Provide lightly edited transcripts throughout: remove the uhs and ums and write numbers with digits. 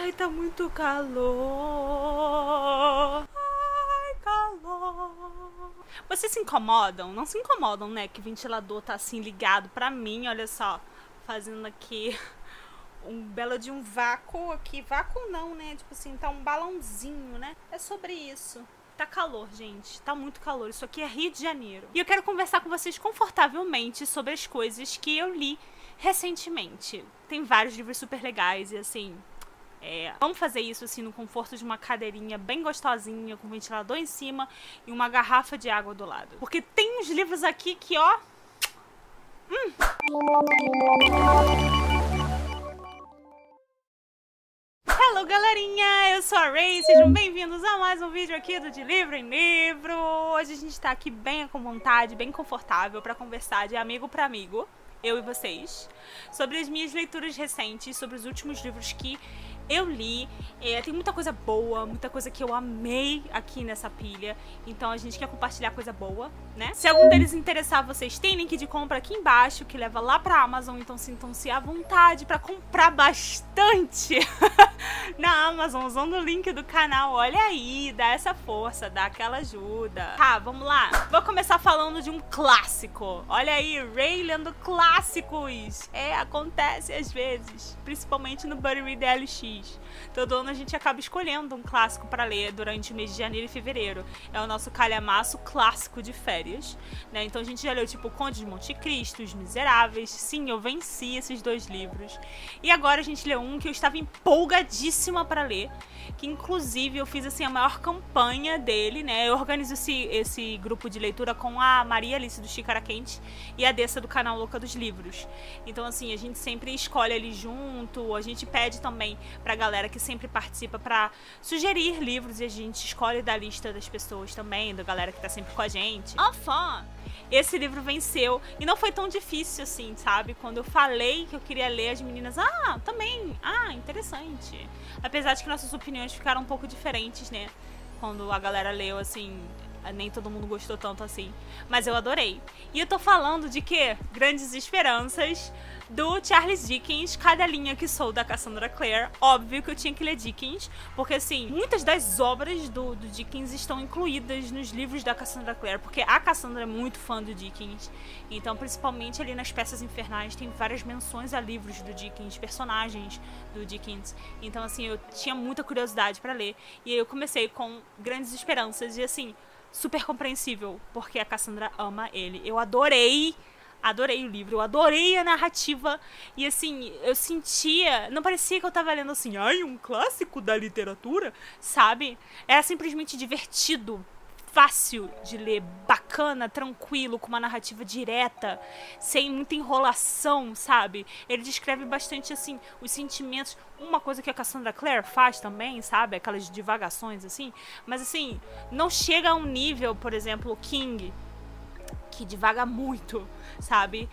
Ai, tá muito calor. Ai, calor. Vocês se incomodam? Não se incomodam, né? Que o ventilador tá assim ligado pra mim, olha só. Fazendo aqui um belo de um vácuo aqui. Vácuo não, né? Tipo assim, tá um balãozinho, né? É sobre isso. Tá calor, gente. Tá muito calor. Isso aqui é Rio de Janeiro. E eu quero conversar com vocês confortavelmente sobre as coisas que eu li recentemente. Tem vários livros super legais e assim... vamos fazer isso assim no conforto de uma cadeirinha bem gostosinha, com um ventilador em cima e uma garrafa de água do lado. Porque tem uns livros aqui que, ó... Hello, galerinha! Eu sou a Ray, sejam bem-vindos a mais um vídeo aqui do De Livro em Livro. Hoje a gente tá aqui bem com vontade, bem confortável pra conversar de amigo pra amigo, eu e vocês, sobre as minhas leituras recentes, sobre os últimos livros que eu li. Tem muita coisa boa, muita coisa que eu amei aqui nessa pilha. Então a gente quer compartilhar coisa boa, né? Se algum deles interessar vocês, tem link de compra aqui embaixo, que leva lá pra Amazon. Então sintam-se à vontade pra comprar bastante na Amazon, usando o link do canal. Olha aí, dá essa força, dá aquela ajuda. Tá, vamos lá. Vou começar falando de um clássico. Olha aí, Ray lendo clássicos. Acontece às vezes, principalmente no Buddy Read LX. Todo ano a gente acaba escolhendo um clássico para ler durante o mês de janeiro e fevereiro. É o nosso calhamaço clássico de férias, né? Então a gente já leu tipo O Conde de Monte Cristo, Os Miseráveis. Sim, eu venci esses dois livros. E agora a gente leu um que eu estava empolgadíssima para ler, que inclusive eu fiz assim a maior campanha dele, né? Eu organizo esse grupo de leitura com a Maria Alice do Xícara Quente e a Dessa do canal Louca dos Livros. Então assim, a gente sempre escolhe ali junto, a gente pede também pra galera que sempre participa pra sugerir livros e a gente escolhe da lista das pessoas também, da galera que tá sempre com a gente. Enfim, esse livro venceu e não foi tão difícil assim, sabe? Quando eu falei que eu queria ler, as meninas, também, interessante. Apesar de que nossas opiniões ficaram um pouco diferentes, né? Quando a galera leu, assim, nem todo mundo gostou tanto assim. Mas eu adorei. E eu tô falando de quê? Grandes Esperanças, do Charles Dickens, Cadelinha que Sou, da Cassandra Clare. Óbvio que eu tinha que ler Dickens, porque assim, muitas das obras do Dickens estão incluídas nos livros da Cassandra Clare, porque a Cassandra é muito fã do Dickens. Então, principalmente ali nas Peças Infernais, tem várias menções a livros do Dickens, personagens do Dickens. Então, assim, eu tinha muita curiosidade pra ler. E aí eu comecei com Grandes Esperanças e, assim, super compreensível, porque a Cassandra ama ele. Eu adorei o livro, eu adorei a narrativa e assim, eu sentia, não parecia que eu tava lendo assim, um clássico da literatura, sabe? Era simplesmente divertido, fácil de ler, bacana, tranquilo, com uma narrativa direta, sem muita enrolação, sabe? Ele descreve bastante, assim, os sentimentos, uma coisa que a Cassandra Clare faz também, sabe? Aquelas divagações, assim, mas assim, não chega a um nível, por exemplo, King, que divaga muito, sabe?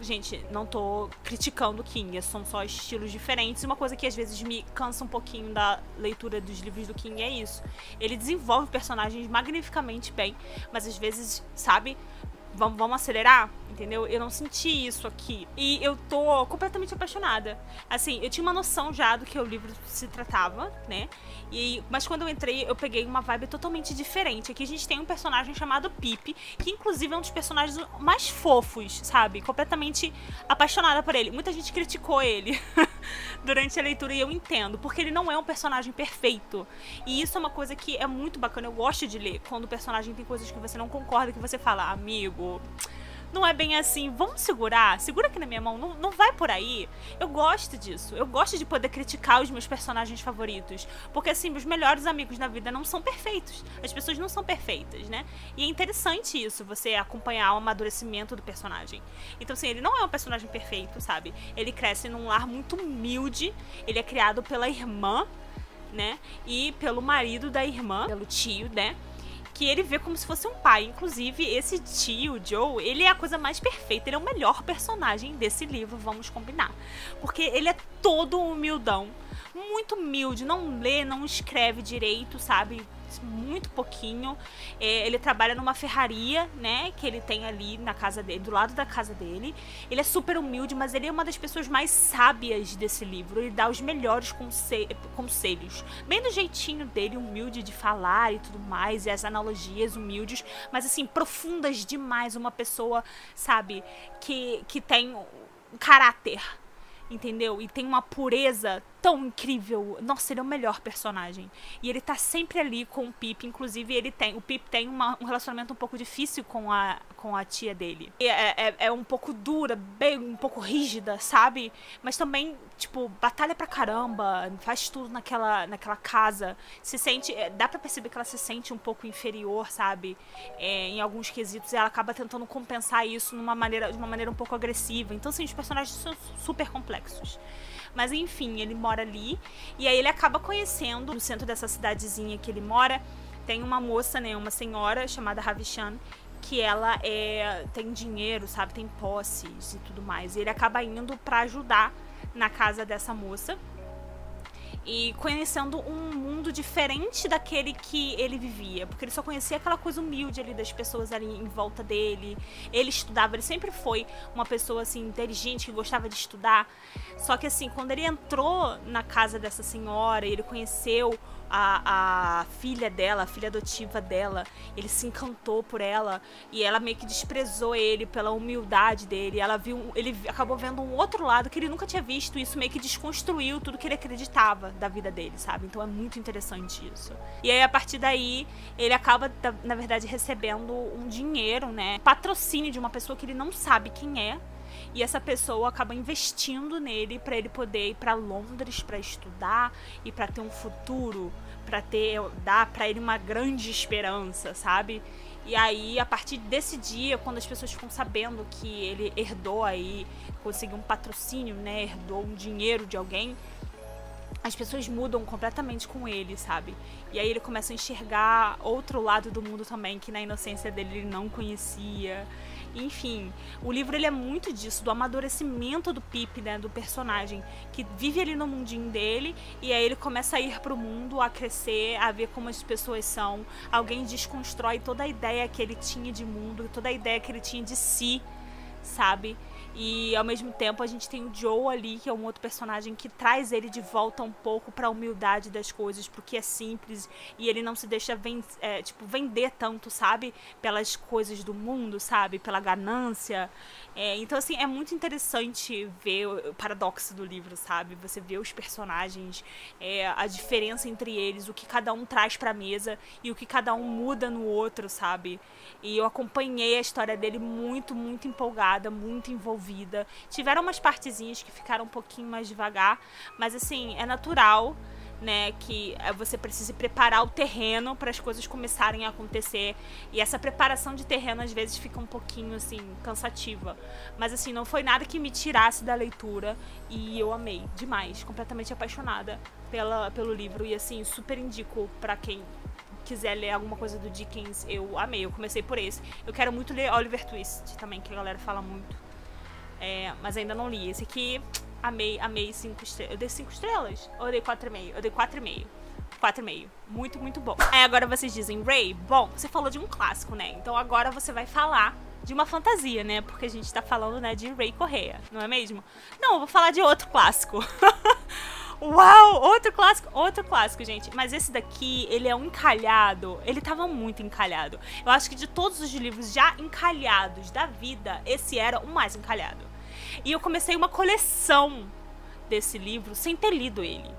Gente, não tô criticando o King, são só estilos diferentes. Uma coisa que às vezes me cansa um pouquinho da leitura dos livros do King é isso. Ele desenvolve personagens magnificamente bem, mas às vezes, sabe? Vamos acelerar, entendeu? Eu não senti isso aqui. E eu tô completamente apaixonada. Assim, eu tinha uma noção já do que o livro se tratava, né? Mas quando eu entrei, eu peguei uma vibe totalmente diferente. Aqui a gente tem um personagem chamado Pip, que inclusive é um dos personagens mais fofos, sabe? Completamente apaixonada por ele. Muita gente criticou ele durante a leitura e eu entendo, porque ele não é um personagem perfeito. E isso é uma coisa que é muito bacana. Eu gosto de ler quando o personagem tem coisas que você não concorda, que você fala, amigo, não é bem assim, vamos segurar, segura aqui na minha mão, não vai por aí. Eu gosto disso, eu gosto de poder criticar os meus personagens favoritos, porque assim, meus melhores amigos na vida não são perfeitos, as pessoas não são perfeitas, né? E é interessante isso, você acompanhar o amadurecimento do personagem. Então assim, ele não é um personagem perfeito, sabe? Ele cresce num lar muito humilde, ele é criado pela irmã, né? E pelo marido da irmã, pelo tio, né? Que ele vê como se fosse um pai. Inclusive, esse tio, Joe, ele é a coisa mais perfeita. Ele é o melhor personagem desse livro, vamos combinar. Porque ele é todo humildão, muito humilde, não lê, não escreve direito, sabe? Muito pouquinho. Ele trabalha numa ferraria, né, que ele tem ali na casa dele, do lado da casa dele. Ele é super humilde, mas ele é uma das pessoas mais sábias desse livro. Ele dá os melhores conselhos, bem do jeitinho dele, humilde de falar e tudo mais, e as analogias humildes, mas assim, profundas demais. Uma pessoa, sabe, que tem um caráter, entendeu? E tem uma pureza tão incrível. Nossa, ele é o melhor personagem. E ele tá sempre ali com o Pip. Inclusive, o Pip tem um relacionamento um pouco difícil com a tia dele. É um pouco dura, um pouco rígida, sabe? Mas também, tipo, batalha pra caramba, faz tudo naquela casa. Se sente, dá pra perceber que ela se sente um pouco inferior, sabe? Em alguns quesitos, e ela acaba tentando compensar isso de uma maneira um pouco agressiva. Então, assim, os personagens são super complexos. Mas enfim, ele mora ali, e aí ele acaba conhecendo, no centro dessa cidadezinha que ele mora, tem uma moça, né, uma senhora chamada Ravishan, que ela tem dinheiro, sabe, tem posses e tudo mais. E ele acaba indo pra ajudar na casa dessa moça e conhecendo um mundo diferente daquele que ele vivia, porque ele só conhecia aquela coisa humilde ali das pessoas ali em volta dele. Ele estudava, ele sempre foi uma pessoa assim inteligente, que gostava de estudar. Só que assim, quando ele entrou na casa dessa senhora e ele conheceu a filha dela, a filha adotiva dela, ele se encantou por ela, e ela meio que desprezou ele pela humildade dele. Ele acabou vendo um outro lado que ele nunca tinha visto, e isso meio que desconstruiu tudo que ele acreditava da vida dele, sabe? Então é muito interessante isso. E aí, a partir daí, ele acaba, na verdade, recebendo um dinheiro, né, patrocínio de uma pessoa que ele não sabe quem é. E essa pessoa acaba investindo nele para ele poder ir para Londres para estudar e para ter um futuro, dar para ele uma grande esperança, sabe? E aí, a partir desse dia, quando as pessoas ficam sabendo que ele herdou aí, conseguiu um patrocínio, né, herdou um dinheiro de alguém, as pessoas mudam completamente com ele, sabe? E aí ele começa a enxergar outro lado do mundo também, que na inocência dele ele não conhecia. Enfim, o livro ele é muito disso, do amadurecimento do Pip, né, do personagem, que vive ali no mundinho dele, e aí ele começa a ir pro mundo, a crescer, a ver como as pessoas são. Alguém desconstrói toda a ideia que ele tinha de mundo, toda a ideia que ele tinha de si, sabe? E ao mesmo tempo a gente tem o Joe ali, que é um outro personagem que traz ele de volta um pouco pra humildade das coisas, pro que é simples, e ele não se deixa vender tanto, sabe? Pelas coisas do mundo, sabe? Pela ganância. Então, assim, é muito interessante ver o paradoxo do livro, sabe? Você vê os personagens, a diferença entre eles, o que cada um traz pra mesa e o que cada um muda no outro, sabe? E eu acompanhei a história dele muito, muito empolgada, muito envolvida. Tiveram umas partezinhas que ficaram um pouquinho mais devagar, mas assim, é natural, né, que você precise preparar o terreno para as coisas começarem a acontecer. E essa preparação de terreno às vezes fica um pouquinho assim cansativa, mas assim, não foi nada que me tirasse da leitura, e eu amei demais, completamente apaixonada pelo livro, e assim, super indico para quem quiser ler alguma coisa do Dickens. Eu amei, eu comecei por esse. Eu quero muito ler Oliver Twist também, que a galera fala muito, mas ainda não li. Esse aqui, amei 5 estrelas. Eu dei 5 estrelas? Ou eu dei 4,5? Eu dei 4,5. 4,5. Muito, muito bom. Aí agora vocês dizem, Ray, bom, você falou de um clássico, né? Então agora você vai falar de uma fantasia, né? Porque a gente tá falando, né, de Ray Correia, não é mesmo? Não, eu vou falar de outro clássico. Uau, outro clássico, gente. Mas esse daqui, ele é um encalhado. Ele tava muito encalhado. Eu acho que de todos os livros já encalhados da vida, esse era o mais encalhado. E eu comecei uma coleção desse livro sem ter lido ele.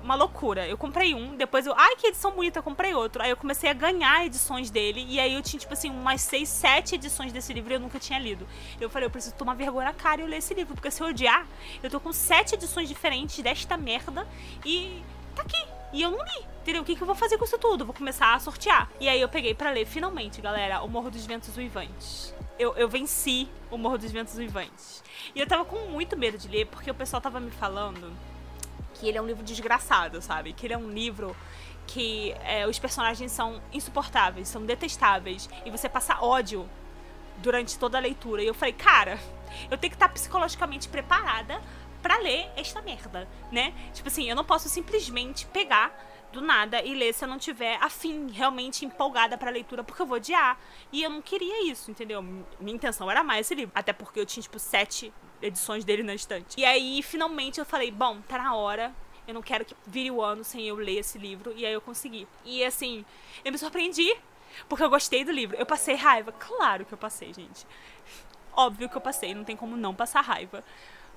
Uma loucura. Eu comprei um, depois ai, que edição bonita, eu comprei outro. Aí eu comecei a ganhar edições dele, e aí eu tinha, tipo assim, umas 6, 7 edições desse livro e eu nunca tinha lido. Eu falei, eu preciso tomar vergonha na cara e eu ler esse livro, porque se eu odiar, eu tô com 7 edições diferentes desta merda e tá aqui. E eu não li, entendeu? O que eu vou fazer com isso tudo? Vou começar a sortear. E aí eu peguei pra ler, finalmente, galera, O Morro dos Ventos Uivantes. Eu venci O Morro dos Ventos Uivantes. E eu tava com muito medo de ler, porque o pessoal tava me falando que ele é um livro desgraçado, sabe? Que ele é um livro que os personagens são insuportáveis, são detestáveis, e você passa ódio durante toda a leitura. E eu falei, cara, eu tenho que estar psicologicamente preparada pra ler esta merda, né? Tipo assim, eu não posso simplesmente pegar do nada e ler se eu não tiver afim, realmente empolgada pra leitura, porque eu vou odiar. E eu não queria isso, entendeu? Minha intenção era mais esse livro, até porque eu tinha, tipo, 7 edições dele na estante. E aí, finalmente, eu falei, bom, tá na hora. Eu não quero que vire o ano sem eu ler esse livro. E aí eu consegui. E assim, eu me surpreendi, porque eu gostei do livro. Eu passei raiva? Claro que eu passei, gente. Óbvio que eu passei, não tem como não passar raiva.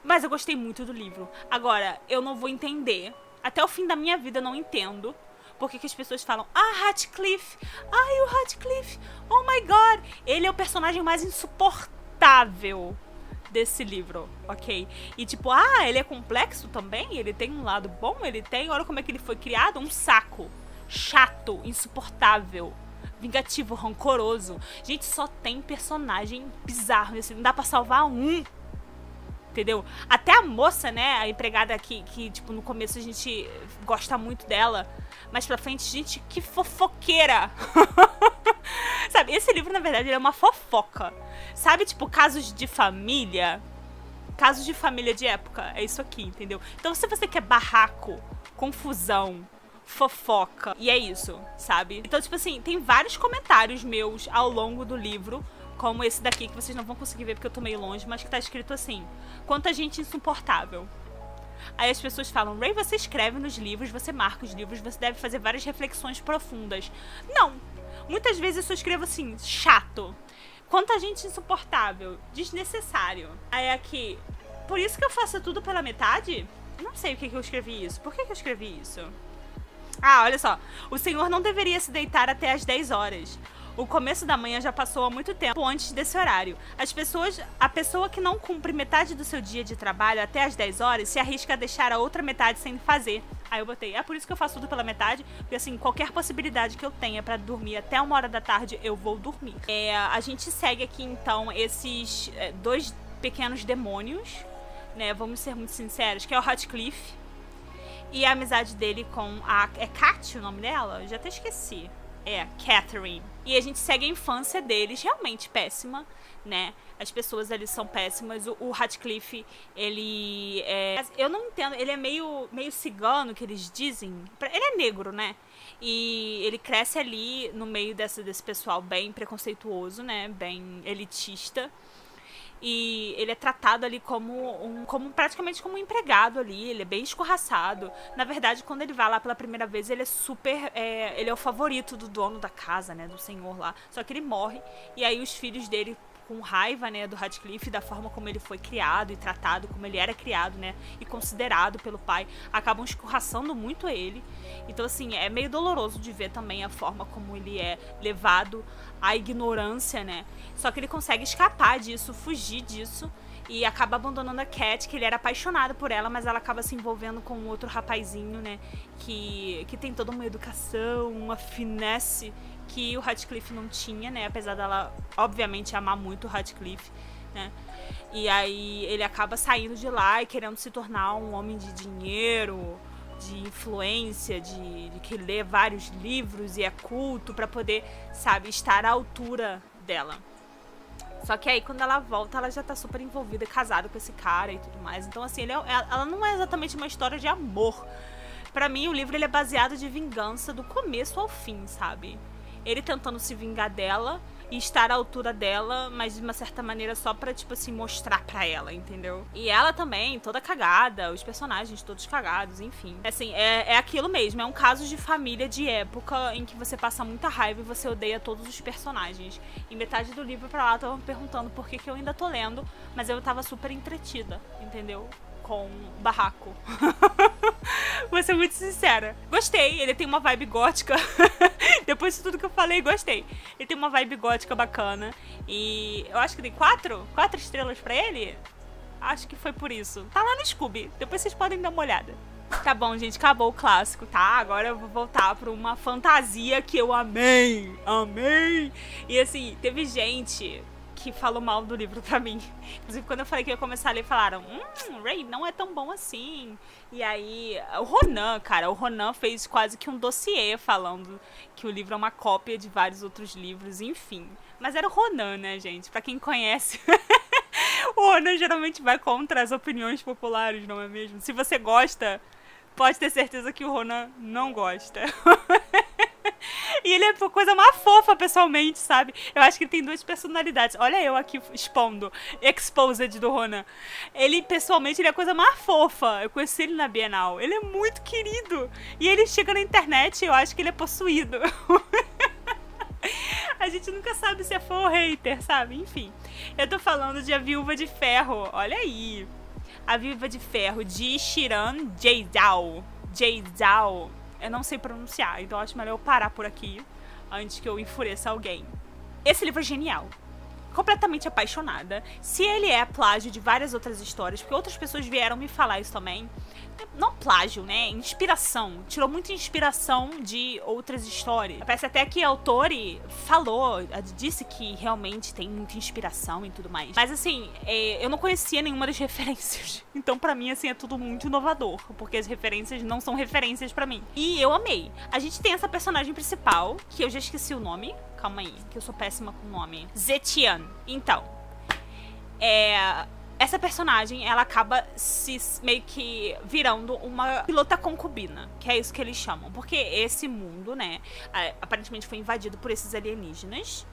Mas eu gostei muito do livro. Agora, eu não vou entender. Até o fim da minha vida eu não entendo por que as pessoas falam, ah, Radcliffe, ai, o Radcliffe, oh my god, ele é o personagem mais insuportável desse livro, ok? E tipo, ah, ele é complexo também, ele tem um lado bom, ele tem, olha como é que ele foi criado, um saco, chato, insuportável, vingativo, rancoroso. Gente, só tem personagem bizarro nesse, não dá pra salvar um. Entendeu? Até a moça, né, a empregada que, tipo, no começo a gente gosta muito dela, mas pra frente, gente, que fofoqueira! Sabe, esse livro, na verdade, ele é uma fofoca. Sabe, tipo, casos de família? Casos de família de época, é isso aqui, entendeu? Então, se você quer barraco, confusão, fofoca, e é isso, sabe? Então, tipo assim, tem vários comentários meus ao longo do livro, como esse daqui, que vocês não vão conseguir ver porque eu tô meio longe, mas que tá escrito assim, quanta gente insuportável. Aí as pessoas falam, Ray, você escreve nos livros, você marca os livros, você deve fazer várias reflexões profundas. Não! Muitas vezes eu só escrevo assim, chato. Quanta gente insuportável, desnecessário. Aí aqui, por isso que eu faço tudo pela metade? Não sei o que eu escrevi isso. Por que eu escrevi isso? Ah, olha só. O senhor não deveria se deitar até às 10 horas. O começo da manhã já passou há muito tempo antes desse horário. A pessoa que não cumpre metade do seu dia de trabalho até às 10 horas se arrisca a deixar a outra metade sem fazer. Aí eu botei, é por isso que eu faço tudo pela metade, porque assim, qualquer possibilidade que eu tenha pra dormir até 1 hora da tarde, eu vou dormir. A gente segue aqui então esses 2 pequenos demônios, né, vamos ser muito sinceros, que é o Radcliffe e a amizade dele com a... É Kat o nome dela? Eu já até esqueci. É, Catherine. E a gente segue a infância deles, realmente péssima, né? As pessoas ali são péssimas. O Radcliffe, ele é... Eu não entendo, ele é meio cigano, que eles dizem. Ele é negro, né? E ele cresce ali no meio desse pessoal bem preconceituoso, né? Bem elitista. E ele é tratado ali praticamente como um empregado ali, ele é bem escorraçado. Na verdade, quando ele vai lá pela primeira vez, ele é super, ele é o favorito do dono da casa, né, do senhor lá. Só que ele morre, e aí os filhos dele, com raiva, né, do Radcliffe, da forma como ele foi criado e tratado, como ele era criado, né, e considerado pelo pai, acabam escorraçando muito ele. Então, assim, é meio doloroso de ver também a forma como ele é levado à ignorância, né. Só que ele consegue escapar disso, fugir disso, e acaba abandonando a Cat, que ele era apaixonado por ela, mas ela acaba se envolvendo com outro rapazinho, né, que tem toda uma educação, uma finesse que o Radcliffe não tinha, né, apesar dela, obviamente, amar muito o Radcliffe, né, e aí ele acaba saindo de lá e querendo se tornar um homem de dinheiro, de influência, de que lê vários livros e é culto pra poder, sabe, estar à altura dela. Só que aí, quando ela volta, ela já tá super envolvida, casada com esse cara e tudo mais. Então, assim, ela não é exatamente uma história de amor. Pra mim, o livro ele é baseado de vingança do começo ao fim, sabe? Ele tentando se vingar dela e estar à altura dela, mas de uma certa maneira só pra, tipo assim, mostrar pra ela, entendeu? E ela também, toda cagada, os personagens todos cagados, enfim. Assim, é aquilo mesmo, é um caso de família de época em que você passa muita raiva e você odeia todos os personagens. E metade do livro pra lá eu tava me perguntando por que eu ainda tô lendo, mas eu tava super entretida, entendeu? Com barraco. Vou ser muito sincera. Gostei, ele tem uma vibe gótica. Depois de tudo que eu falei, gostei. Ele tem uma vibe gótica bacana. E eu acho que dei 4 estrelas pra ele. Acho que foi por isso. Tá lá no Scooby, depois vocês podem dar uma olhada. Tá bom, gente, acabou o clássico, tá? Agora eu vou voltar pra uma fantasia que eu amei. Amei! E assim, teve gente que falou mal do livro pra mim. Inclusive, quando eu falei que ia começar a ler, falaram, Ray, não é tão bom assim. E aí, o Ronan fez quase que um dossiê falando que o livro é uma cópia de vários outros livros, enfim. Mas era o Ronan, né, gente? Pra quem conhece O Ronan geralmente vai contra as opiniões populares, não é mesmo? Se você gosta, pode ter certeza que o Ronan não gosta. E ele é a coisa mais fofa, pessoalmente, sabe? Eu acho que ele tem duas personalidades. Olha eu aqui expondo, exposed do Ronan. Ele, pessoalmente, ele é a coisa mais fofa. Eu conheci ele na Bienal. Ele é muito querido. E ele chega na internet e eu acho que ele é possuído. A gente nunca sabe se é fã ou hater, sabe? Enfim, eu tô falando de A Viúva de Ferro. Olha aí. A Viúva de Ferro, de Shiran Jae-zhao. Jae-zhao. Eu não sei pronunciar, então acho melhor eu parar por aqui antes que eu enfureça alguém. Esse livro é genial. Completamente apaixonada. Se ele é plágio de várias outras histórias, porque outras pessoas vieram me falar isso também. Não plágio, né? Inspiração. Tirou muita inspiração de outras histórias. Parece até que a autora falou, disse que realmente tem muita inspiração e tudo mais. Mas assim, eu não conhecia nenhuma das referências. Então pra mim, assim, é tudo muito inovador. Porque as referências não são referências pra mim. E eu amei. A gente tem essa personagem principal, que eu já esqueci o nome. Calma aí, que eu sou péssima com o nome. Zetian. Então, essa personagem, ela acaba se meio que virando uma pilota concubina, que é isso que eles chamam. Porque esse mundo, né, aparentemente foi invadido por esses alienígenas.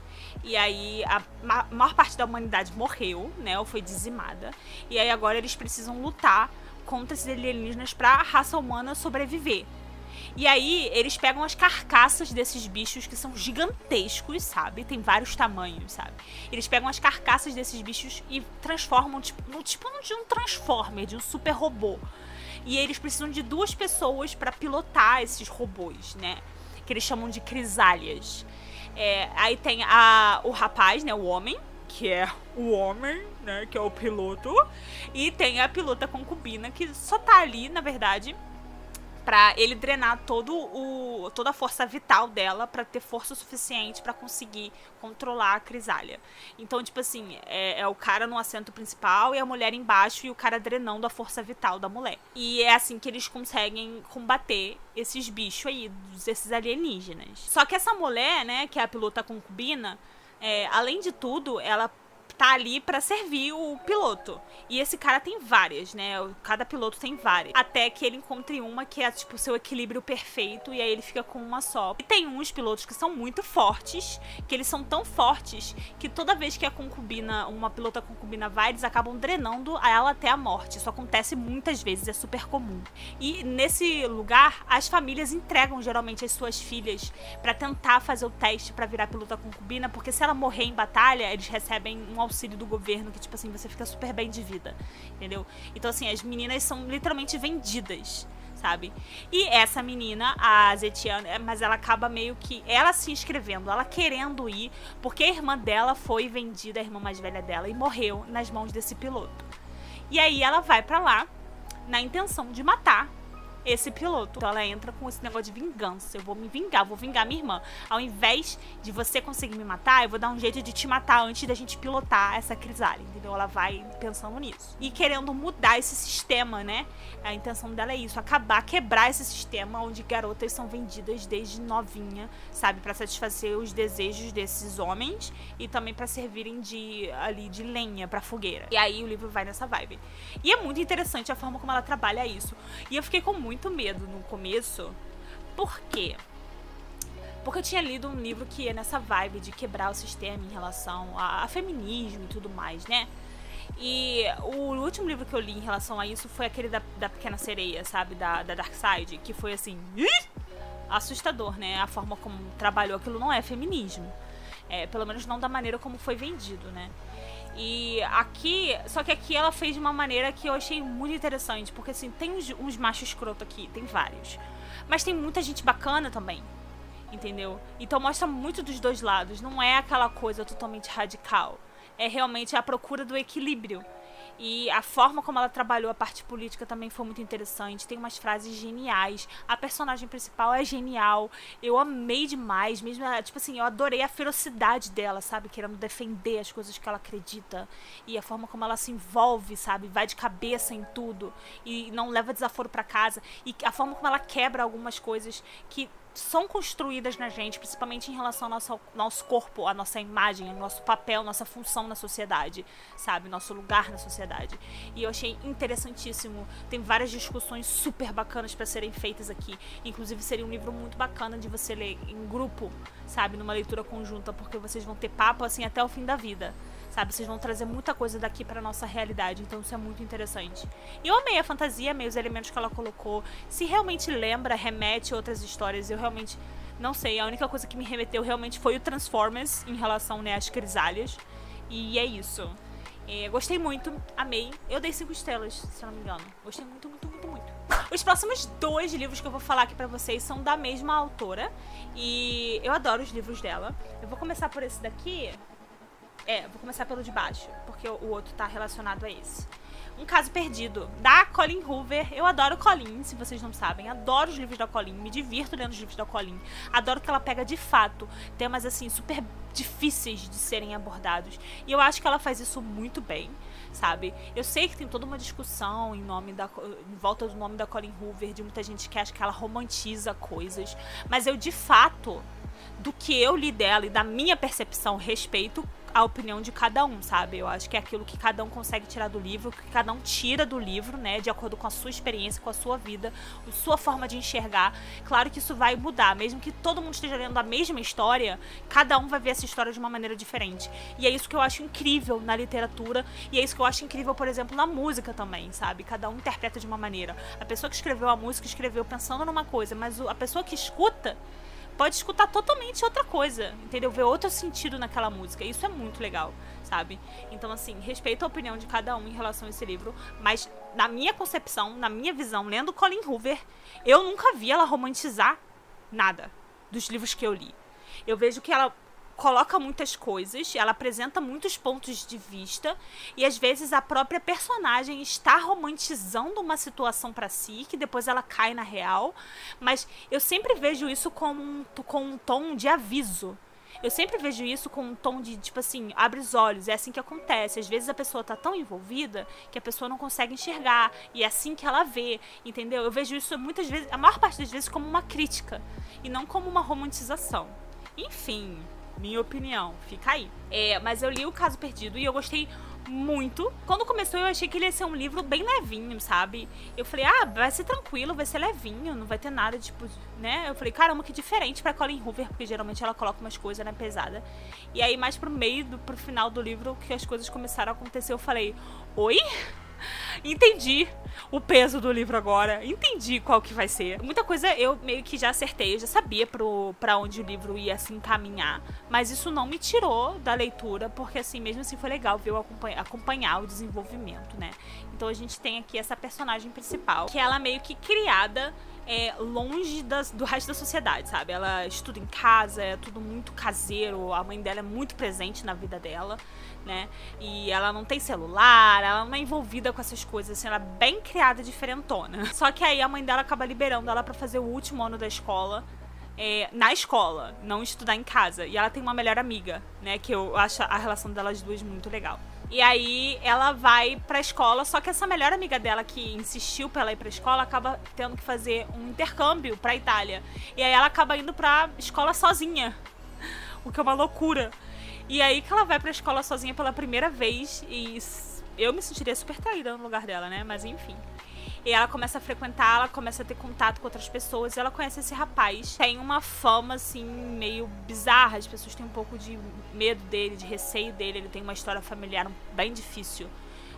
E aí a maior parte da humanidade morreu, né, ou foi dizimada. E aí agora eles precisam lutar contra esses alienígenas pra raça humana sobreviver. E aí, eles pegam as carcaças desses bichos que são gigantescos, sabe? Tem vários tamanhos, sabe? Eles pegam as carcaças desses bichos e transformam, tipo de um Transformer, de um super robô. E eles precisam de 2 pessoas pra pilotar esses robôs, né? Que eles chamam de crisálias. Aí tem o rapaz, né? O homem, que é o homem, né? Que é o piloto. E tem a pilota concubina, que só tá ali, na verdade, pra ele drenar toda a força vital dela pra ter força suficiente pra conseguir controlar a crisália. Então, tipo assim, é o cara no assento principal e a mulher embaixo e o cara drenando a força vital da mulher. E é assim que eles conseguem combater esses bichos aí, esses alienígenas. Só que essa mulher, né, que é a pilota concubina, além de tudo, ela tá ali pra servir o piloto. E esse cara tem várias, né? Cada piloto tem várias. Até que ele encontre uma que é, tipo, o seu equilíbrio perfeito, e aí ele fica com uma só. E tem uns pilotos que são muito fortes, que eles são tão fortes que toda vez que a concubina, uma pilota concubina vai, eles acabam drenando ela até a morte. Isso acontece muitas vezes, é super comum. E nesse lugar, as famílias entregam geralmente as suas filhas pra tentar fazer o teste pra virar pilota concubina, porque se ela morrer em batalha, eles recebem um auxílio do governo, que tipo assim, você fica super bem de vida, entendeu? Então assim, as meninas são literalmente vendidas, sabe? E essa menina, a Zetian, mas ela acaba meio que, ela se inscrevendo, ela querendo ir, porque a irmã dela foi vendida, a irmã mais velha dela, e morreu nas mãos desse piloto. E aí ela vai pra lá, na intenção de matar esse piloto. Então ela entra com esse negócio de vingança. Eu vou me vingar, vou vingar minha irmã. Ao invés de você conseguir me matar, eu vou dar um jeito de te matar antes da gente pilotar essa crisália, entendeu? Ela vai pensando nisso. E querendo mudar esse sistema, né? A intenção dela é isso, quebrar esse sistema onde garotas são vendidas desde novinha, sabe? Pra satisfazer os desejos desses homens e também pra servirem de lenha pra fogueira. E aí o livro vai nessa vibe. E é muito interessante a forma como ela trabalha isso. E eu fiquei com muito medo no começo. Por quê? Porque eu tinha lido um livro que ia nessa vibe de quebrar o sistema em relação a feminismo e tudo mais, né? E o último livro que eu li em relação a isso foi aquele da Pequena Sereia, sabe? Da Darkseid, que foi assim, assustador, né? A forma como trabalhou aquilo não é feminismo. Pelo menos não da maneira como foi vendido, né? E aqui, só que aqui ela fez de uma maneira que eu achei muito interessante, porque assim, tem uns machos escroto aqui, tem vários, mas tem muita gente bacana também, entendeu? Então mostra muito dos dois lados, não é aquela coisa totalmente radical, é realmente a procura do equilíbrio. E a forma como ela trabalhou a parte política também foi muito interessante. Tem umas frases geniais. A personagem principal é genial. Eu amei demais. Mesmo, tipo assim, eu adorei a ferocidade dela, sabe? Querendo defender as coisas que ela acredita. E a forma como ela se envolve, sabe? Vai de cabeça em tudo. E não leva desaforo pra casa. E a forma como ela quebra algumas coisas que são construídas na gente, principalmente em relação ao nosso corpo, a nossa imagem, o nosso papel, nossa função na sociedade, sabe? Nosso lugar na sociedade. E eu achei interessantíssimo. Tem várias discussões super bacanas para serem feitas aqui. Inclusive, seria um livro muito bacana de você ler em grupo, sabe? Numa leitura conjunta, porque vocês vão ter papo, assim, até o fim da vida. Sabe, vocês vão trazer muita coisa daqui pra nossa realidade, então isso é muito interessante. E eu amei a fantasia, amei os elementos que ela colocou. Se realmente lembra, remete a outras histórias, eu realmente não sei. A única coisa que me remeteu realmente foi o Transformers em relação, né, às Crisálias. E é isso. Gostei muito, amei. Eu dei 5 estrelas, se eu não me engano. Gostei muito, muito, muito, muito. Os próximos 2 livros que eu vou falar aqui pra vocês são da mesma autora. E eu adoro os livros dela. Eu vou começar por esse daqui. Vou começar pelo de baixo, porque o outro tá relacionado a esse. Um Caso Perdido, da Colleen Hoover. Eu adoro Colleen, se vocês não sabem. Adoro os livros da Colleen, me divirto lendo os livros da Colleen. Adoro que ela pega, de fato, temas, assim, super difíceis de serem abordados. E eu acho que ela faz isso muito bem, sabe? Eu sei que tem toda uma discussão em volta do nome da Colleen Hoover, de muita gente que acha que ela romantiza coisas. Mas eu, de fato, do que eu li dela e da minha percepção, respeito a opinião de cada um, sabe? Eu acho que é aquilo que cada um consegue tirar do livro, que cada um tira do livro, né? De acordo com a sua experiência, com a sua vida, a sua forma de enxergar. Claro que isso vai mudar, mesmo que todo mundo esteja lendo a mesma história, cada um vai ver essa história de uma maneira diferente. E é isso que eu acho incrível na literatura, e é isso que eu acho incrível, por exemplo, na música também, sabe? Cada um interpreta de uma maneira. A pessoa que escreveu a música escreveu pensando numa coisa, mas a pessoa que escuta pode escutar totalmente outra coisa, entendeu? Ver outro sentido naquela música. Isso é muito legal, sabe? Então, assim, respeito a opinião de cada um em relação a esse livro, mas na minha concepção, na minha visão, lendo Colleen Hoover, eu nunca vi ela romantizar nada dos livros que eu li. Eu vejo que ela coloca muitas coisas, ela apresenta muitos pontos de vista, e às vezes a própria personagem está romantizando uma situação pra si, que depois ela cai na real, mas eu sempre vejo isso com um tom de aviso. Eu sempre vejo isso com um tom de, tipo assim, abre os olhos, é assim que acontece. Às vezes a pessoa tá tão envolvida que a pessoa não consegue enxergar, e é assim que ela vê, entendeu? Eu vejo isso muitas vezes, a maior parte das vezes, como uma crítica, e não como uma romantização. Enfim, minha opinião, fica aí. Mas eu li O Caso Perdido e eu gostei muito. Quando começou eu achei que ele ia ser um livro bem levinho, sabe? Eu falei, vai ser tranquilo, vai ser levinho, não vai ter nada, tipo, né? Eu falei, caramba, que diferente pra Colleen Hoover, porque geralmente ela coloca umas coisas, né, pesada. E aí mais pro final do livro, que as coisas começaram a acontecer, eu falei, oi? Entendi o peso do livro agora, entendi qual que vai ser. Muita coisa eu meio que já acertei, eu já sabia pra onde o livro ia se encaminhar, mas isso não me tirou da leitura, porque assim, mesmo assim foi legal ver eu acompanhar o desenvolvimento, né? Então a gente tem aqui essa personagem principal, que ela é meio que criada longe do resto da sociedade, sabe? Ela estuda em casa, é tudo muito caseiro, a mãe dela é muito presente na vida dela, né? E ela não tem celular, ela não é envolvida com essas coisas, assim, ela é bem criada diferentona. Só que aí a mãe dela acaba liberando ela pra fazer o último ano da escola, na escola, não estudar em casa. E ela tem uma melhor amiga, né? Que eu acho a relação delas duas muito legal. E aí ela vai pra escola, só que essa melhor amiga dela que insistiu pra ela ir pra escola acaba tendo que fazer um intercâmbio pra Itália. E aí ela acaba indo pra escola sozinha, o que é uma loucura. E aí que ela vai pra escola sozinha pela primeira vez, e eu me sentiria super traída no lugar dela, né? Mas enfim. E ela começa a frequentar, ela começa a ter contato com outras pessoas, e ela conhece esse rapaz. Tem uma fama, assim, meio bizarra, as pessoas têm um pouco de medo dele, de receio dele, ele tem uma história familiar bem difícil.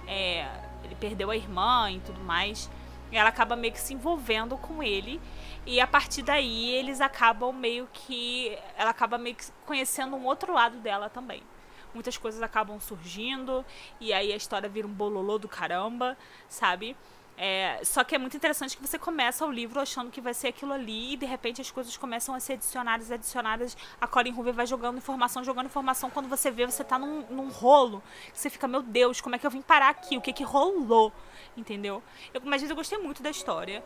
Ele perdeu a irmã e tudo mais, e ela acaba meio que se envolvendo com ele, e a partir daí ela acaba meio que conhecendo um outro lado dela também. Muitas coisas acabam surgindo, e aí a história vira um bololô do caramba, sabe? Só que é muito interessante que você começa o livro achando que vai ser aquilo ali, e de repente as coisas começam a ser adicionadas. A Colleen Hoover vai jogando informação, quando você vê, você tá num rolo, você fica, meu Deus, como é que eu vim parar aqui? O que que rolou? Entendeu? Mas eu gostei muito da história,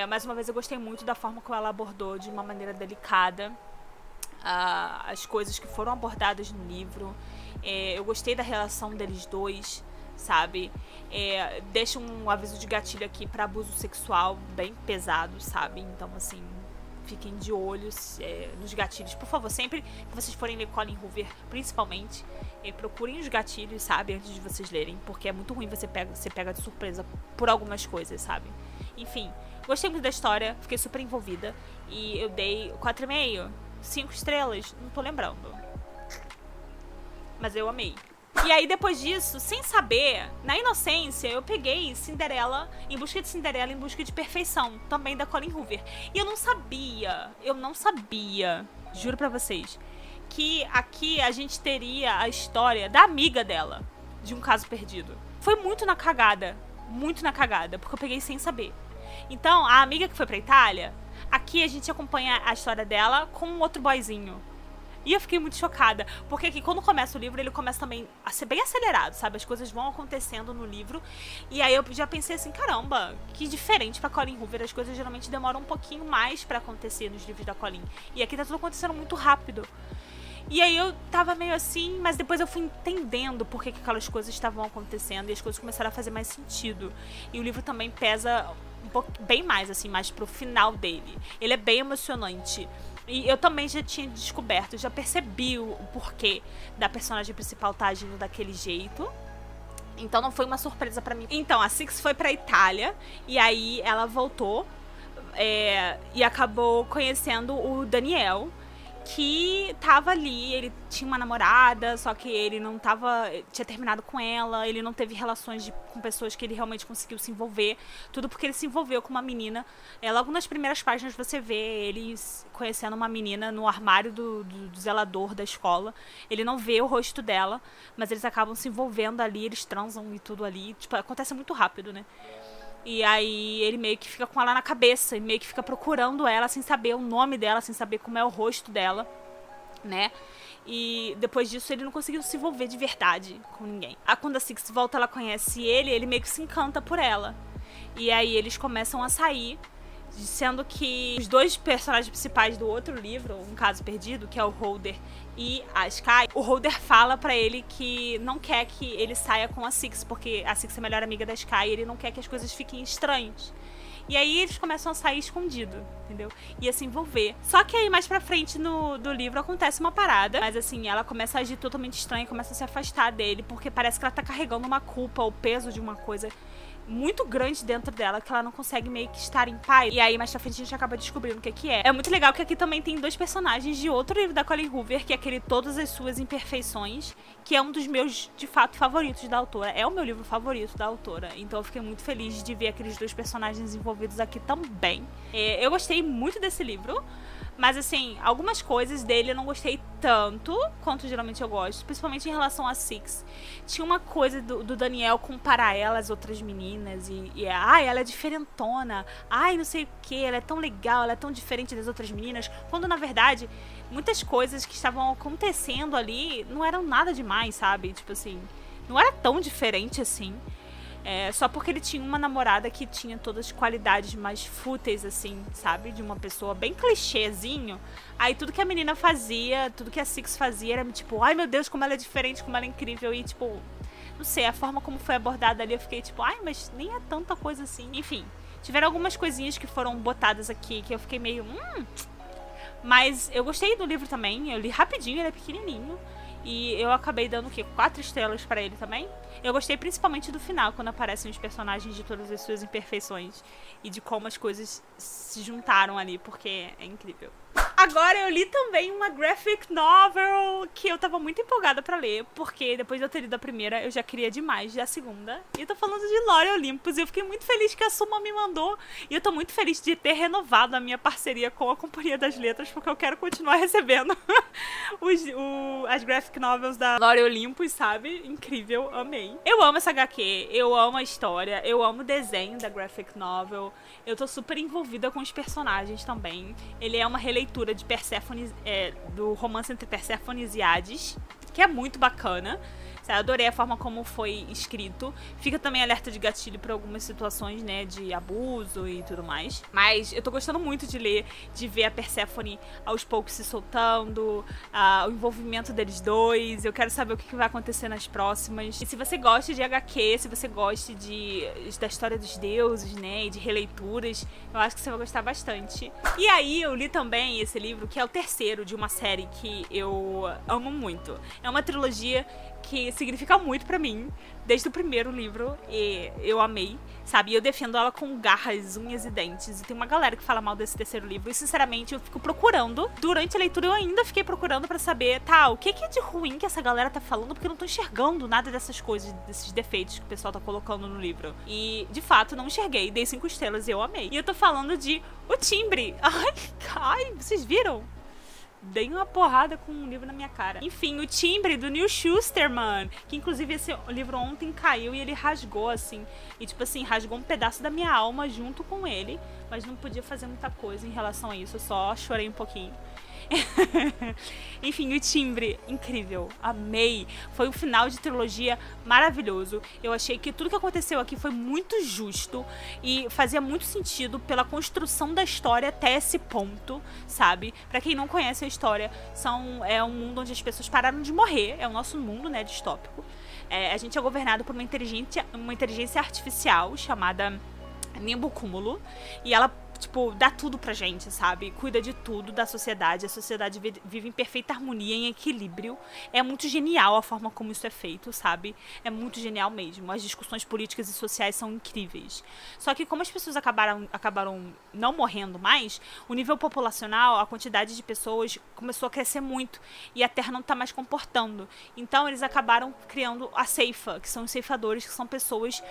mais uma vez eu gostei muito da forma como ela abordou de uma maneira delicada as coisas que foram abordadas no livro. Eu gostei da relação deles dois, sabe? Deixa um aviso de gatilho aqui pra abuso sexual bem pesado, sabe? Então, assim, fiquem de olhos nos gatilhos. Por favor, sempre que vocês forem ler Colleen Hoover, principalmente, procurem os gatilhos, sabe? Antes de vocês lerem, porque é muito ruim você pega de surpresa por algumas coisas, sabe? Enfim, gostei muito da história, fiquei super envolvida. E eu dei 4,5, 5 estrelas, não tô lembrando. Mas eu amei. E aí, depois disso, sem saber, na inocência, eu peguei Cinderela, Em Busca de Cinderela, Em Busca de Perfeição, também da Colleen Hoover. E eu não sabia, juro pra vocês, que aqui a gente teria a história da amiga dela, de Um Caso Perdido. Foi muito na cagada, porque eu peguei sem saber. Então, a amiga que foi pra Itália, aqui a gente acompanha a história dela com um outro boyzinho. E eu fiquei muito chocada, porque aqui quando começa o livro, ele começa também a ser bem acelerado, sabe? As coisas vão acontecendo no livro. E aí eu já pensei assim, caramba, que diferente pra Colleen Hoover. As coisas geralmente demoram um pouquinho mais pra acontecer nos livros da Colleen. E aqui tá tudo acontecendo muito rápido. E aí eu tava meio assim, mas depois eu fui entendendo por que aquelas coisas estavam acontecendo. E as coisas começaram a fazer mais sentido. E o livro também pesa um pouco, bem mais, assim, mais pro final dele. Ele é bem emocionante. E eu também já tinha descoberto, já percebi o porquê da personagem principal estar agindo daquele jeito. Então não foi uma surpresa pra mim. Então, a Six foi pra Itália e aí ela voltou e acabou conhecendo o Daniel, que tava ali, ele tinha uma namorada, só que ele não tava, tinha terminado com ela, ele não teve relações com pessoas que ele realmente conseguiu se envolver, tudo porque ele se envolveu com uma menina. Logo nas primeiras páginas você vê ele conhecendo uma menina no armário do zelador da escola. Ele não vê o rosto dela, mas eles acabam se envolvendo ali, eles transam e tudo ali, tipo, acontece muito rápido, né? E aí ele meio que fica com ela na cabeça, e meio que fica procurando ela sem saber o nome dela, sem saber como é o rosto dela, né? E depois disso ele não conseguiu se envolver de verdade com ninguém. Quando a Six volta, ela conhece ele meio que se encanta por ela. E aí eles começam a sair, sendo que os dois personagens principais do outro livro, Um Caso Perdido, que é o Holder e a Sky, o Holder fala pra ele que não quer que ele saia com a Six, porque a Six é a melhor amiga da Sky e ele não quer que as coisas fiquem estranhas. E aí eles começam a sair escondido, entendeu? E a se envolver. Só que aí mais pra frente do livro acontece uma parada, mas assim, ela começa a agir totalmente estranha, começa a se afastar dele, porque parece que ela tá carregando uma culpa, o peso de uma coisa muito grande dentro dela, que ela não consegue meio que estar em paz. E aí mais pra frente a gente acaba descobrindo o que é. É muito legal que aqui também tem dois personagens de outro livro da Colleen Hoover, que é aquele Todas as Suas Imperfeições, que é um dos meus, de fato, favoritos da autora. É o meu livro favorito da autora. Então eu fiquei muito feliz de ver aqueles dois personagens envolvidos aqui também. Eu gostei muito desse livro, mas assim, algumas coisas dele eu não gostei tanto quanto geralmente eu gosto, principalmente em relação a Six. Tinha uma coisa do Daniel comparar ela às outras meninas ela é diferentona, não sei o que, ela é tão legal, ela é tão diferente das outras meninas, quando na verdade muitas coisas que estavam acontecendo ali não eram nada demais, sabe? Tipo assim, não era tão diferente assim. Só porque ele tinha uma namorada que tinha todas as qualidades mais fúteis, assim, sabe? De uma pessoa bem clichêzinho. Aí tudo que a menina fazia, tudo que a Six fazia era tipo, ai meu Deus, como ela é diferente, como ela é incrível. E tipo, não sei, a forma como foi abordada ali, eu fiquei tipo, mas nem é tanta coisa assim. Enfim, tiveram algumas coisinhas que foram botadas aqui que eu fiquei meio, Mas eu gostei do livro também, eu li rapidinho, ele é pequenininho. E eu acabei dando o quê? 4 estrelas pra ele também. Eu gostei principalmente do final, quando aparecem os personagens de Todas as Suas Imperfeições. E de como as coisas se juntaram ali, porque é incrível. Agora eu li também uma graphic novel que eu tava muito empolgada pra ler, porque depois de eu ter lido a primeira, eu já queria demais a segunda. E eu tô falando de Lore Olympus, e eu fiquei muito feliz que a Suma me mandou. E eu tô muito feliz de ter renovado a minha parceria com a Companhia das Letras, porque eu quero continuar recebendo as graphic novels da Lore Olympus, sabe? Incrível, amei. Eu amo essa HQ, eu amo a história, eu amo o desenho da graphic novel. Eu tô super envolvida com os personagens também. Ele é uma releitura de Perséfone, do romance entre Perséfone e Hades, que é muito bacana. Eu adorei a forma como foi escrito. Fica também alerta de gatilho para algumas situações, né, de abuso e tudo mais. Mas eu tô gostando muito de ler, de ver a Perséfone aos poucos se soltando, o envolvimento deles dois. Eu quero saber o que vai acontecer nas próximas. E se você gosta de HQ, se você gosta da história dos deuses, né, e de releituras, eu acho que você vai gostar bastante. E aí eu li também esse livro, que é o terceiro de uma série que eu amo muito. É uma trilogia que significa muito pra mim, desde o primeiro livro, e eu amei, sabe? E eu defendo ela com garras, unhas e dentes. E tem uma galera que fala mal desse terceiro livro, e sinceramente eu fico procurando. Durante a leitura eu ainda fiquei procurando pra saber, tá, o que é de ruim que essa galera tá falando, porque eu não tô enxergando nada dessas coisas, desses defeitos que o pessoal tá colocando no livro. E, de fato, não enxerguei, dei 5 estrelas e eu amei. E eu tô falando de O Timbre. Ai, vocês viram? Dei uma porrada com um livro na minha cara. Enfim, O Timbre, do Neil Shusterman. Que inclusive esse livro ontem caiu e ele rasgou, assim. E tipo assim, rasgou um pedaço da minha alma junto com ele. Mas não podia fazer muita coisa em relação a isso. Eu só chorei um pouquinho. Enfim, O Timbre, incrível, amei. Foi um final de trilogia maravilhoso. Eu achei que tudo que aconteceu aqui foi muito justo e fazia muito sentido pela construção da história até esse ponto, sabe? Pra quem não conhece a história, é um mundo onde as pessoas pararam de morrer. É o nosso mundo, né, distópico. A gente é governado por uma inteligência artificial chamada Nimbocúmulo, e ela, tipo, dá tudo pra gente, sabe? Cuida de tudo da sociedade. A sociedade vive em perfeita harmonia, em equilíbrio. É muito genial a forma como isso é feito, sabe? É muito genial mesmo. As discussões políticas e sociais são incríveis. Só que como as pessoas acabaram não morrendo mais, o nível populacional, a quantidade de pessoas começou a crescer muito. E a Terra não tá mais comportando. Então eles acabaram criando a Ceifa, que são os ceifadores, que são pessoas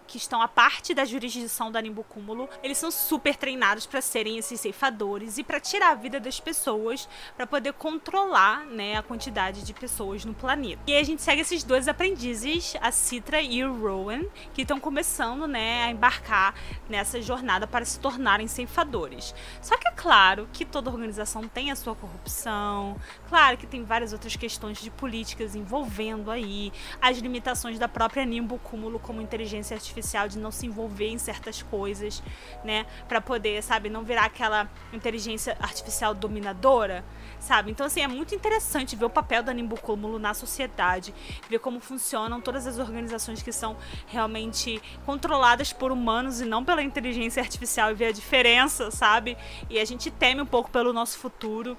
que estão à parte da jurisdição da Nimbocúmulo. Eles são super treinados para serem esses ceifadores e para tirar a vida das pessoas, para poder controlar, né, a quantidade de pessoas no planeta. E aí a gente segue esses dois aprendizes, a Citra e o Rowan, que estão começando, né, a embarcar nessa jornada para se tornarem ceifadores. Só que é claro que toda organização tem a sua corrupção, claro que tem várias outras questões de políticas envolvendo aí, as limitações da própria Nimbocúmulo como inteligência artificial de não se envolver em certas coisas, né, pra poder, sabe, não virar aquela inteligência artificial dominadora, sabe? Então, assim, é muito interessante ver o papel da Nimbocúmulo na sociedade, ver como funcionam todas as organizações que são realmente controladas por humanos e não pela inteligência artificial, e ver a diferença, sabe? E a gente teme um pouco pelo nosso futuro,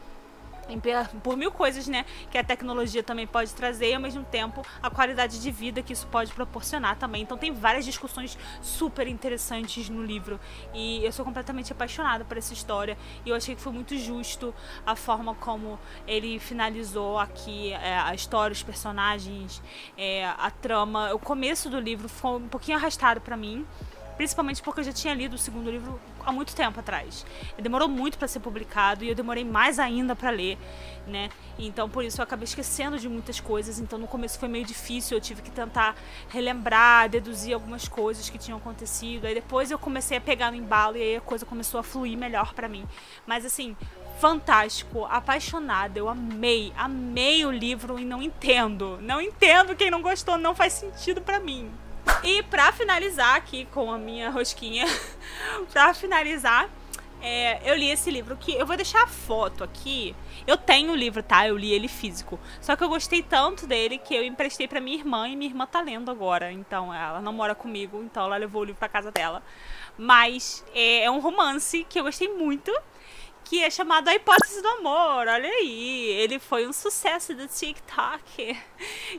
por mil coisas, né, que a tecnologia também pode trazer, e ao mesmo tempo a qualidade de vida que isso pode proporcionar também. Então tem várias discussões super interessantes no livro, e eu sou completamente apaixonada por essa história, e eu achei que foi muito justo a forma como ele finalizou aqui a história, os personagens, a trama. O começo do livro foi um pouquinho arrastado pra mim, principalmente porque eu já tinha lido o segundo livro há muito tempo atrás. Demorou muito para ser publicado e eu demorei mais ainda para ler, né? Então por isso eu acabei esquecendo de muitas coisas. Então no começo foi meio difícil, eu tive que tentar relembrar, deduzir algumas coisas que tinham acontecido. Aí depois eu comecei a pegar no embalo e aí a coisa começou a fluir melhor para mim. Mas assim, fantástico, apaixonada, eu amei o livro e não entendo quem não gostou, não faz sentido para mim. E pra finalizar aqui com a minha rosquinha, pra finalizar, eu li esse livro que eu vou deixar a foto aqui. Eu tenho o livro, tá? Eu li ele físico. Só que eu gostei tanto dele que eu emprestei pra minha irmã e minha irmã tá lendo agora. Então ela não mora comigo, então ela levou o livro pra casa dela. Mas é um romance que eu gostei muito, que é chamado A Hipótese do Amor. Olha aí, ele foi um sucesso do TikTok,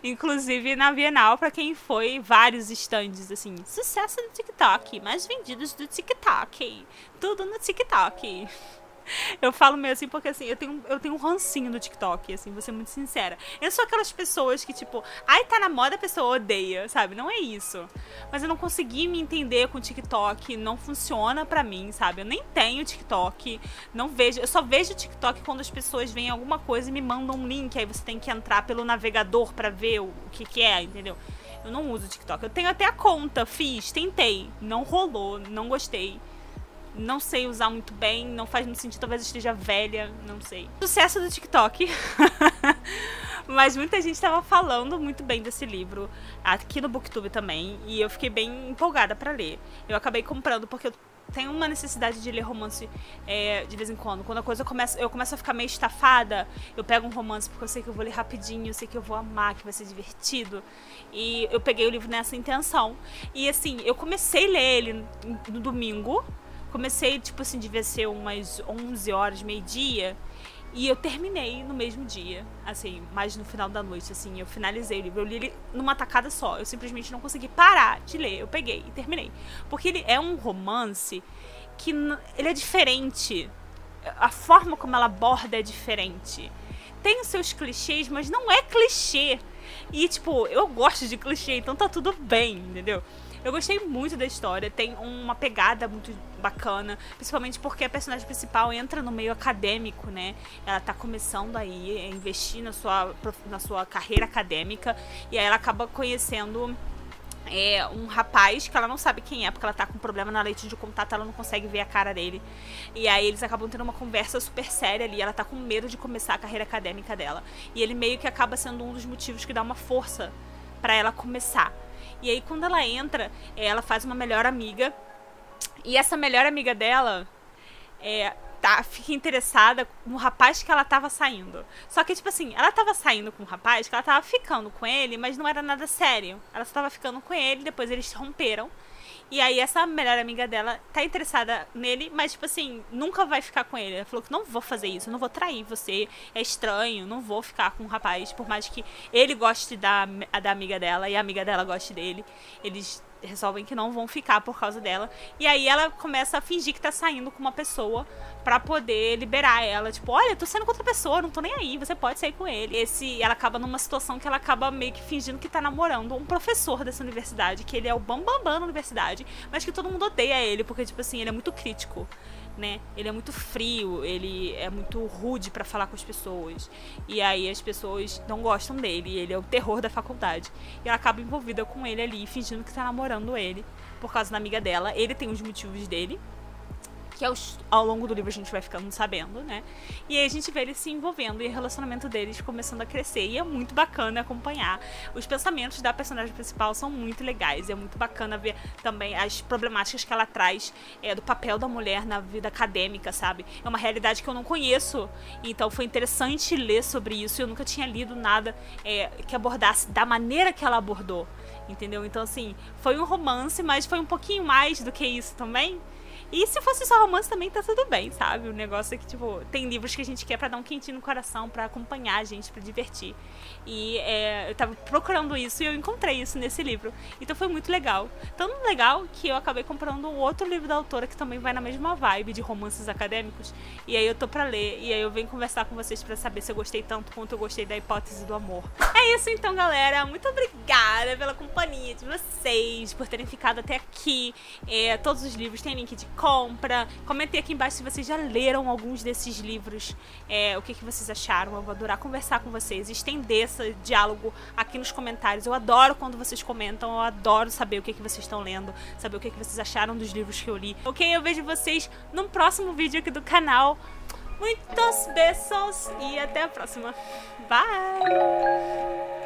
inclusive na Bienal, pra quem foi, vários stands, assim, sucesso do TikTok, mais vendidos do TikTok, tudo no TikTok. Eu falo meio assim porque, assim, eu tenho um rancinho no TikTok, assim, vou ser muito sincera. Eu sou aquelas pessoas que, tipo, ai, tá na moda, a pessoa odeia, sabe? Não é isso. Mas eu não consegui me entender com o TikTok, não funciona pra mim, sabe? Eu nem tenho TikTok, não vejo, eu só vejo TikTok quando as pessoas veem alguma coisa e me mandam um link, aí você tem que entrar pelo navegador pra ver o que é, entendeu? Eu não uso TikTok. Eu tenho até a conta, tentei, não rolou, não gostei. Não sei usar muito bem, não faz muito sentido, talvez eu esteja velha, não sei. Sucesso do TikTok. Mas muita gente tava falando muito bem desse livro, aqui no BookTube também, e eu fiquei bem empolgada pra ler. Eu acabei comprando porque eu tenho uma necessidade de ler romance de vez em quando. Quando eu começo a ficar meio estafada, eu pego um romance porque eu sei que eu vou ler rapidinho, eu sei que eu vou amar, que vai ser divertido. E eu peguei o livro nessa intenção. E assim, eu comecei a ler ele no domingo. Comecei, tipo assim, devia ser umas 11 horas, meio-dia. E eu terminei no mesmo dia, assim, mais no final da noite, assim, eu finalizei o livro. Eu li ele numa tacada só, eu simplesmente não consegui parar de ler. Eu peguei e terminei. Porque ele é um romance que ele é diferente. A forma como ela aborda é diferente. Tem os seus clichês, mas não é clichê. E, tipo, eu gosto de clichê, então tá tudo bem, entendeu? Eu gostei muito da história, tem uma pegada muito bacana, principalmente porque a personagem principal entra no meio acadêmico, né? Ela tá começando aí a investir na sua carreira acadêmica, e aí ela acaba conhecendo um rapaz que ela não sabe quem é, porque ela tá com problema na lente de contato, ela não consegue ver a cara dele. E aí eles acabam tendo uma conversa super séria ali, ela tá com medo de começar a carreira acadêmica dela. E ele meio que acaba sendo um dos motivos que dá uma força pra ela começar. E aí quando ela entra, ela faz uma melhor amiga. E essa melhor amiga dela fica interessada no rapaz que ela tava saindo. Só que, tipo assim, ela tava saindo com um rapaz que ela tava ficando com ele, mas não era nada sério. Ela só tava ficando com ele, depois eles romperam. E aí essa melhor amiga dela tá interessada nele, mas, tipo assim, nunca vai ficar com ele. Ela falou que não vou fazer isso, não vou trair você, é estranho, não vou ficar com um rapaz, por mais que ele goste da amiga dela e a amiga dela goste dele. Eles resolvem que não vão ficar por causa dela. E aí ela começa a fingir que tá saindo com uma pessoa pra poder liberar ela. Tipo, olha, tô saindo com outra pessoa, não tô nem aí, você pode sair com ele. Ela acaba numa situação que ela acaba meio que fingindo que tá namorando um professor dessa universidade, que ele é o bambambam da universidade, mas que todo mundo odeia ele, porque, tipo assim, ele é muito crítico, né? Ele é muito frio, ele é muito rude pra falar com as pessoas. E aí as pessoas não gostam dele, ele é o terror da faculdade. E ela acaba envolvida com ele ali, fingindo que tá namorando ele, por causa da amiga dela. Ele tem os motivos dele, que ao longo do livro a gente vai ficando sabendo, né? E aí a gente vê eles se envolvendo e o relacionamento deles começando a crescer. E é muito bacana acompanhar. Os pensamentos da personagem principal são muito legais. É muito bacana ver também as problemáticas que ela traz do papel da mulher na vida acadêmica, sabe? É uma realidade que eu não conheço. Então foi interessante ler sobre isso. Eu nunca tinha lido nada que abordasse da maneira que ela abordou, entendeu? Então, assim, foi um romance, mas foi um pouquinho mais do que isso também. E se fosse só romance também tá tudo bem, sabe? O negócio é que, tipo, tem livros que a gente quer pra dar um quentinho no coração, pra acompanhar a gente, pra divertir. E eu tava procurando isso e eu encontrei isso nesse livro. Então foi muito legal. Tão legal que eu acabei comprando um outro livro da autora que também vai na mesma vibe de romances acadêmicos. E aí eu tô pra ler. E aí eu venho conversar com vocês pra saber se eu gostei tanto quanto eu gostei da Hipótese do Amor. É isso então, galera. Muito obrigada pela companhia de vocês, por terem ficado até aqui. Todos os livros têm link de compra. Comentem aqui embaixo se vocês já leram alguns desses livros, o que vocês acharam. Eu vou adorar conversar com vocês, estender esse diálogo aqui nos comentários. Eu adoro quando vocês comentam, eu adoro saber o que vocês estão lendo, saber o que vocês acharam dos livros que eu li. Ok? Eu vejo vocês num próximo vídeo aqui do canal. Muitos beijos e até a próxima. Bye!